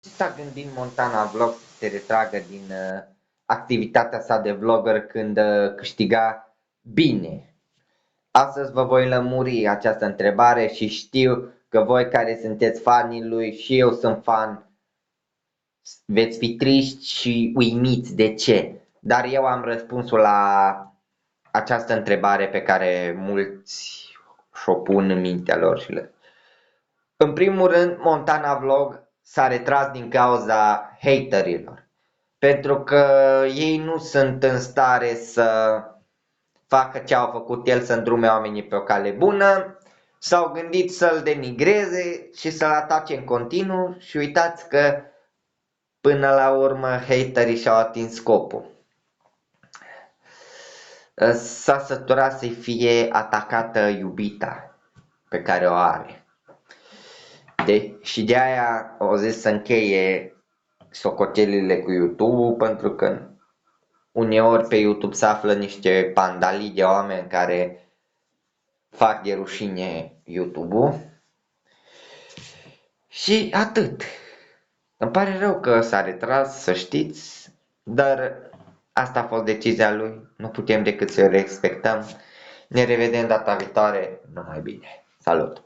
S-a gândit Montana Vlog să se retragă din activitatea sa de vlogger când câștiga bine? Astăzi vă voi lămuri această întrebare și știu că voi care sunteți fanii lui și eu sunt fan, veți fi triști și uimiți de ce. Dar eu am răspunsul la această întrebare pe care mulți și-o pun în mintea lor și le... În primul rând, Montana Vlog s-a retras din cauza haterilor, pentru că ei nu sunt în stare să facă ce au făcut el, să îndrume oamenii pe o cale bună, s-au gândit să-l denigreze și să-l atace în continuu și uitați că până la urmă haterii și-au atins scopul. S-a săturat să-i fie atacată iubita pe care o are. Și de aia au zis să încheie socotelile cu YouTube, pentru că uneori pe YouTube se află niște pandalii de oameni care fac de rușine YouTube-ul. Și atât. Îmi pare rău că s-a retras, să știți, dar asta a fost decizia lui, nu putem decât să o respectăm. Ne revedem data viitoare, numai bine. Salut!